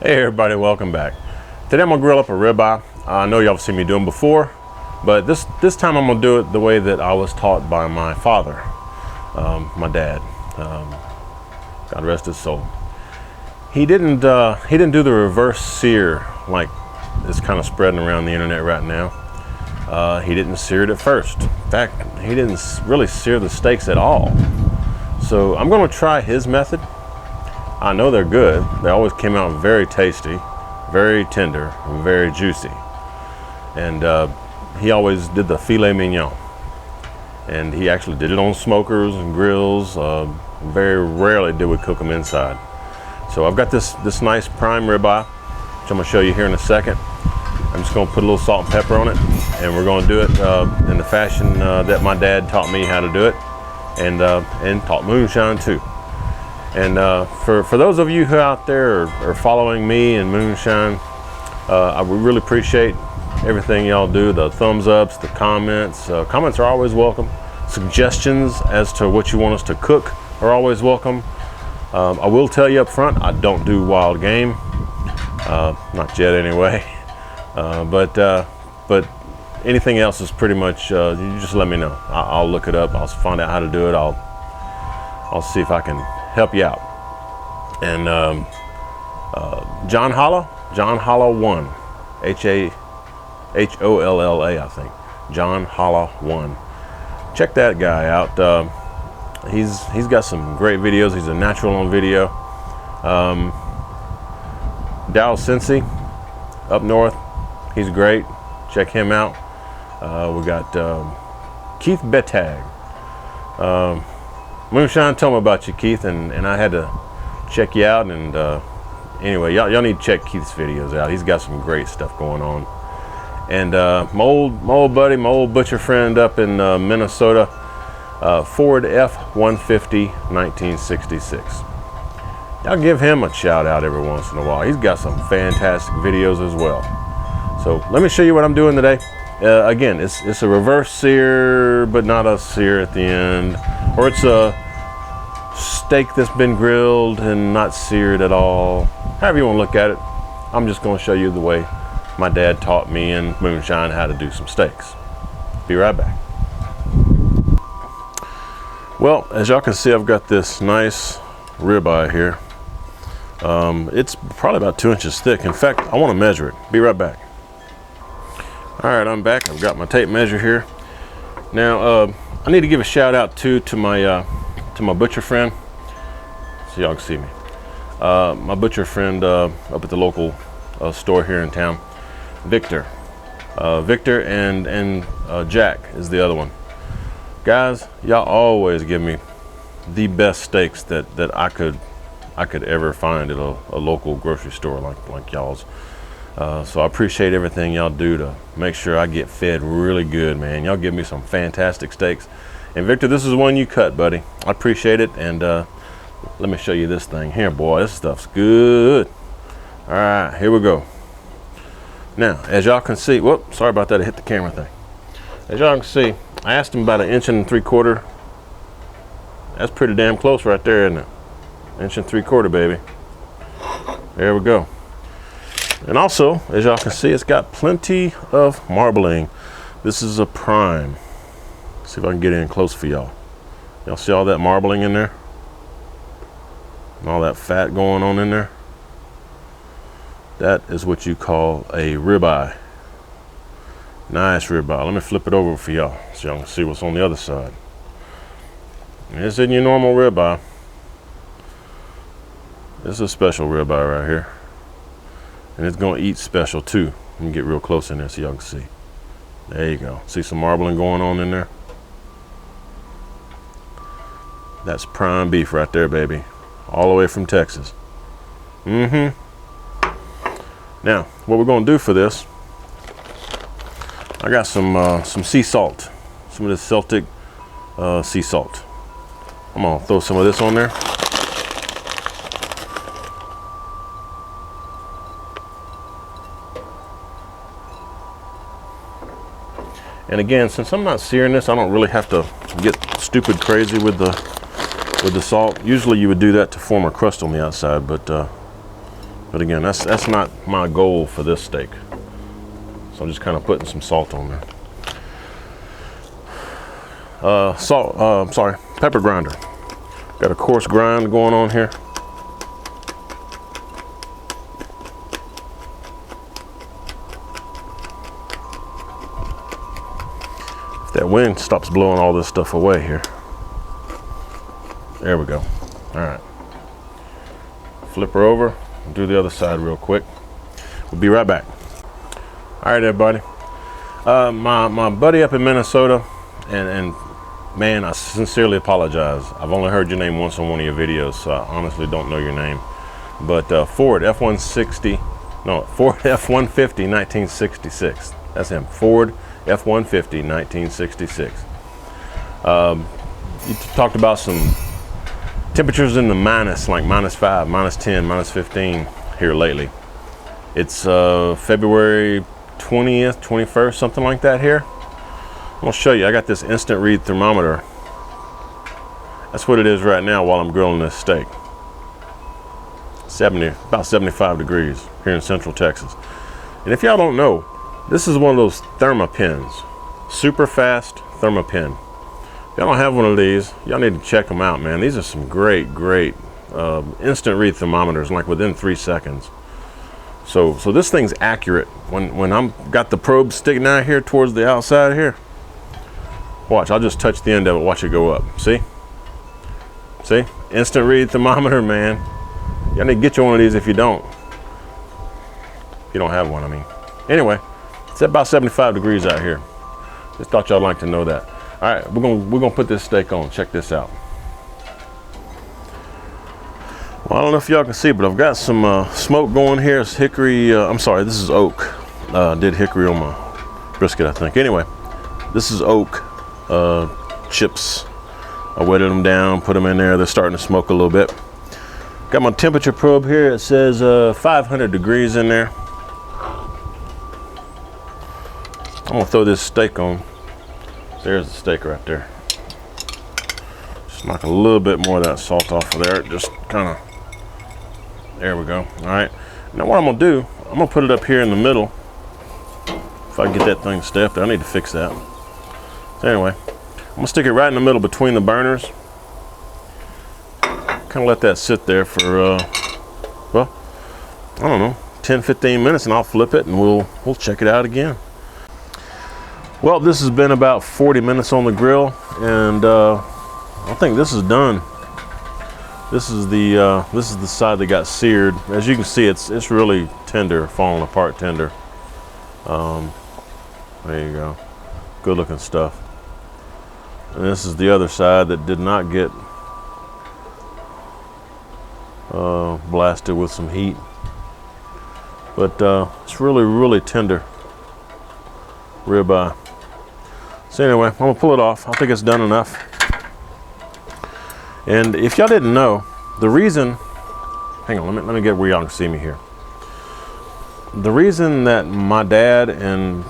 Hey everybody, welcome back. Today I'm gonna grill up a ribeye. I know y'all have seen me do them before, but this time I'm gonna do it the way that I was taught by my father, my dad. God rest his soul. He didn't do the reverse sear like is kind of spreading around the internet right now. He didn't sear it at first. In fact, he didn't really sear the steaks at all. So I'm gonna try his method. I know they're good. They always came out very tasty, very tender, and very juicy. And he always did the filet mignon. And he actually did it on smokers and grills. Very rarely did we cook them inside. So I've got this nice prime ribeye, which I'm gonna show you here in a second. I'm just gonna put a little salt and pepper on it, and we're gonna do it in the fashion that my dad taught me how to do it, and taught moonshine too. And for those of you who out there are following me and moonshine, I would really appreciate everything y'all do. The thumbs ups, the comments. Comments are always welcome. Suggestions as to what you want us to cook are always welcome. I will tell you up front, I don't do wild game, not yet anyway. But anything else is pretty much you just let me know. I'll look it up. I'll find out how to do it. I'll see if I can help you out. And John Holla 1, Holla, I think. John Holla 1. Check that guy out. He's got some great videos. He's a natural on video. Dow Cincy up north. He's great. Check him out. We got Keith Betag. Moonshine told me about you, Keith, and I had to check you out. And anyway, y'all need to check Keith's videos out. He's got some great stuff going on. And my old buddy, my old butcher friend up in Minnesota, Ford F-150 1966. Y'all give him a shout out every once in a while. He's got some fantastic videos as well. So let me show you what I'm doing today. Again, it's a reverse sear, but not a sear at the end. Or it's a steak that's been grilled and not seared at all. However you want to look at it. I'm just going to show you the way my dad taught me in moonshine how to do some steaks. Be right back. Well, as y'all can see, I've got this nice ribeye here. It's probably about 2 inches thick. In fact, I want to measure it. Be right back. All right, I'm back. I've got my tape measure here. Now, I need to give a shout out to my butcher friend, so y'all can see me. My butcher friend up at the local store here in town, Victor. Victor and Jack is the other one. Guys, y'all always give me the best steaks that I could ever find at a local grocery store like y'all's. So I appreciate everything y'all do to make sure I get fed really good, man. Y'all give me some fantastic steaks. And Victor, this is one you cut, buddy. I appreciate it. And let me show you this thing here, boy. This stuff's good. All right, here we go. Now, as y'all can see, whoop, sorry about that, I hit the camera thing. As y'all can see, I asked him about 1 3/4 inches. That's pretty damn close right there, isn't it? 1 3/4 inches, baby. There we go. And also, as y'all can see, it's got plenty of marbling. This is a prime. See if I can get in close for y'all. Y'all see all that marbling in there? And all that fat going on in there? That is what you call a ribeye. Nice ribeye. Let me flip it over for y'all so y'all can see what's on the other side. And this isn't your normal ribeye. This is a special ribeye right here. And it's gonna eat special too. Let me get real close in there so y'all can see. There you go. See some marbling going on in there? That's prime beef right there, baby. All the way from Texas. Now, what we're gonna do for this, I got some sea salt. Some of this Celtic sea salt. I'm gonna throw some of this on there. And again, since I'm not searing this, I don't really have to get stupid crazy with the salt. Usually you would do that to form a crust on the outside, but But again, that's not my goal for this steak. So I'm just kind of putting some salt on there. Pepper grinder. Got a coarse grind going on here. If that wind stops blowing all this stuff away here. There we go. All right. Flip her over and do the other side real quick. We'll be right back. All right, everybody. My buddy up in Minnesota, and man, I sincerely apologize. I've only heard your name once on one of your videos, so I honestly don't know your name. But Ford F-150, 1966. That's him, Ford F-150, 1966. You talked about some temperatures in the minus, like -5, -10, -15 here lately. It's February 20th, 21st, something like that here. I'm gonna show you. I got this instant read thermometer. That's what it is right now while I'm grilling this steak. About 75 degrees here in Central Texas. And if y'all don't know, this is one of those Thermopens, super fast Thermopen. If y'all don't have one of these, y'all need to check them out, man. These are some great instant read thermometers, like within 3 seconds. So this thing's accurate. When I'm got the probe sticking out here towards the outside here, watch, I'll just touch the end of it, watch it go up. See? Instant read thermometer, man. Y'all need to get you one of these if you don't. If you don't have one, I mean. Anyway, it's at about 75 degrees out here. Just thought y'all like to know that. All right, we're gonna put this steak on. Check this out. Well, I don't know if y'all can see, but I've got some smoke going here. It's hickory, I'm sorry, this is oak. Did hickory on my brisket, I think. Anyway, this is oak chips. I wetted them down, put them in there. They're starting to smoke a little bit. Got my temperature probe here. It says 500 degrees in there. I'm gonna throw this steak on. There's the steak right there. Just knock a little bit more of that salt off of there. Just kind of, there we go. All right. Now what I'm gonna do, I'm gonna put it up here in the middle. If I can get that thing to stay up there, I need to fix that. So anyway, I'm gonna stick it right in the middle between the burners. Kind of let that sit there for, well, I don't know, 10, 15 minutes, and I'll flip it and we'll check it out again. Well, this has been about 40 minutes on the grill, and I think this is done. This is the side that got seared. As you can see, it's really tender, falling apart tender. There you go, good looking stuff. And this is the other side that did not get blasted with some heat, but it's really tender ribeye. So anyway, I'm gonna pull it off. I think it's done enough. And if y'all didn't know, the reason, hang on, let me get where y'all can see me here. The reason that my dad and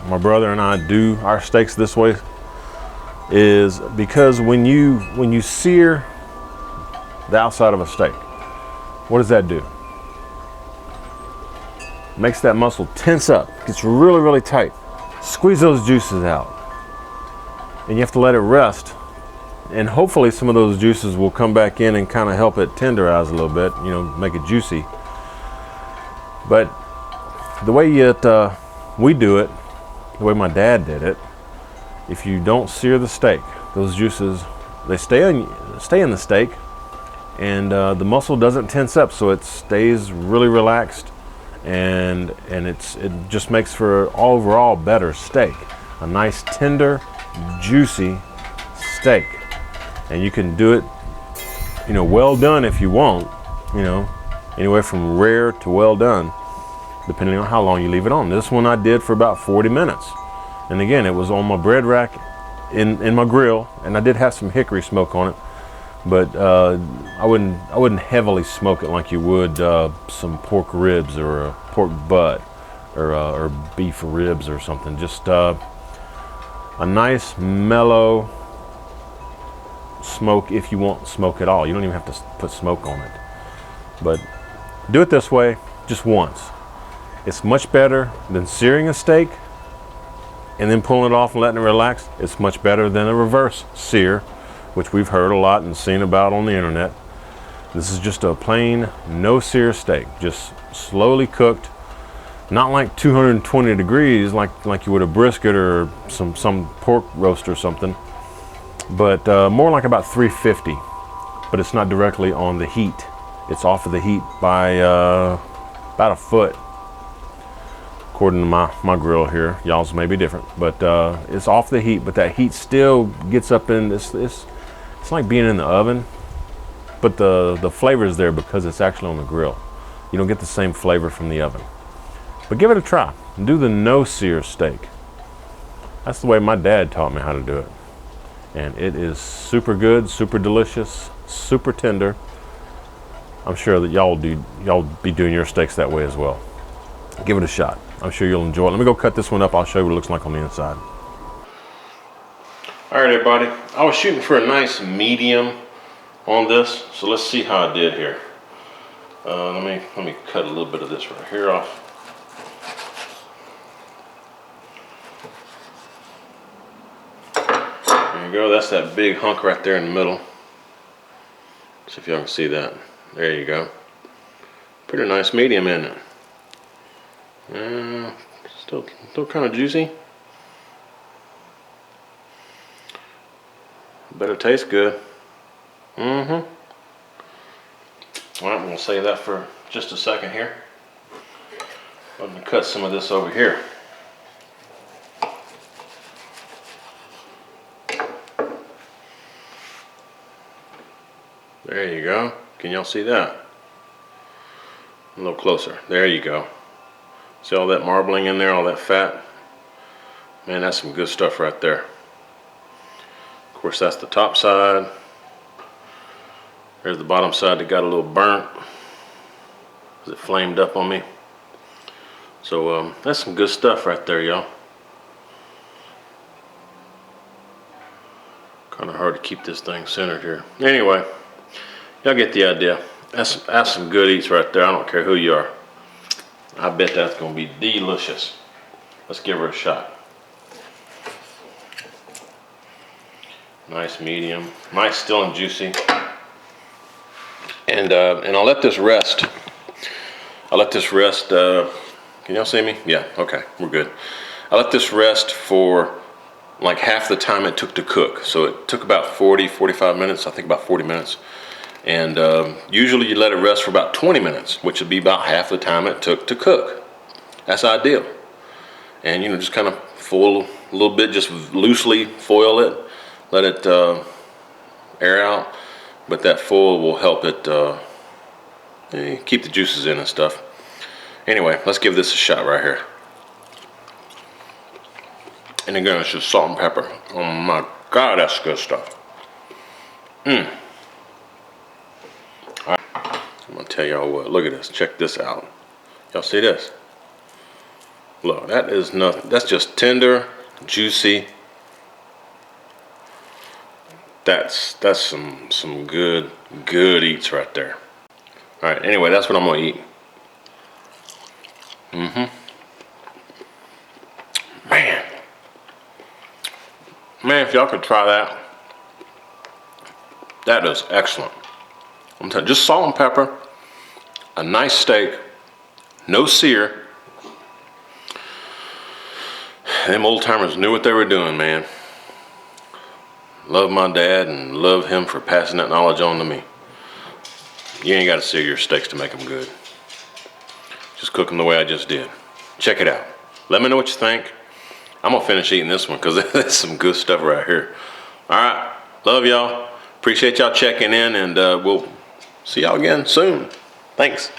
my brother and I do our steaks this way is because when you sear the outside of a steak, what does that do? Makes that muscle tense up, gets really tight. Squeeze those juices out. And you have to let it rest. And hopefully some of those juices will come back in and kind of help it tenderize a little bit, you know, make it juicy. But the way we do it, the way my dad did it, if you don't sear the steak, those juices, they stay in the steak, and the muscle doesn't tense up, so it stays really relaxed, and it just makes for an overall better steak. A nice tender, juicy steak. And you can do it, you know, well done if you want, you know, anywhere from rare to well done, depending on how long you leave it on. This one I did for about 40 minutes. And again, it was on my bread rack in my grill, and I did have some hickory smoke on it, but I wouldn't heavily smoke it like you would some pork ribs or a pork butt or beef ribs or something. Just a nice mellow smoke, if you want smoke at all. You don't even have to put smoke on it, but do it this way just once. It's much better than searing a steak and then pulling it off and letting it relax. It's much better than a reverse sear, which we've heard a lot and seen about on the internet. This is just a plain no-sear steak, just slowly cooked, not like 220 degrees like you would a brisket or some pork roast or something, but more like about 350. But it's not directly on the heat. It's off of the heat by about a foot, according to my grill here. Y'all's may be different, but it's off the heat, but that heat still gets up in this. It's like being in the oven, but the flavor is there because it's actually on the grill. You don't get the same flavor from the oven. But give it a try. Do the no-sear steak. That's the way my dad taught me how to do it. And it is super good, super delicious, super tender. I'm sure that y'all be doing your steaks that way as well. Give it a shot. I'm sure you'll enjoy it. Let me go cut this one up. I'll show you what it looks like on the inside. All right, everybody. I was shooting for a nice medium on this, so let's see how I did here. Let me cut a little bit of this right here off. There you go. That's that big hunk right there in the middle. See if y'all can see that. There you go. Pretty nice medium, isn't it? Still kind of juicy. Better taste good. Alright, I'm going to save that for just a second here. I'm going to cut some of this over here. There you go. Can y'all see that? A little closer. There you go. See all that marbling in there, all that fat? Man, that's some good stuff right there. Of course, that's the top side. There's the bottom side that got a little burnt because it flamed up on me. So that's some good stuff right there, y'all. Kind of hard to keep this thing centered here. Anyway, y'all get the idea. That's some good eats right there. I don't care who you are. I bet that's going to be delicious. Let's give her a shot. Nice medium. Nice, still and juicy. And I'll let this rest. I'll let this rest. Can y'all see me? Yeah, okay, we're good. I let this rest for like half the time it took to cook. So it took about 45 minutes, I think about 40 minutes. And usually you let it rest for about 20 minutes, which would be about half the time it took to cook. That's ideal. And just kind of foil a little bit, just loosely foil it, let it air out. But that foil will help it keep the juices in and stuff. Anyway, let's give this a shot right here. And again, it's just salt and pepper. Oh my God, that's good stuff. All right. I'm gonna tell y'all what, look at this, check this out. Y'all see this? Look, that is nothing, that's just tender, juicy. That's some good eats right there. All right, anyway, that's what I'm gonna eat. Man, if y'all could try that, that is excellent. I'm telling you, just salt and pepper, a nice steak, no sear. Them old timers knew what they were doing, man. Love my dad and love him for passing that knowledge on to me. You ain't got to sear your steaks to make them good. Just cook them the way I just did. Check it out. Let me know what you think. I'm gonna finish eating this one because there's some good stuff right here. All right, love y'all. Appreciate y'all checking in, and we'll see y'all again soon. Thanks.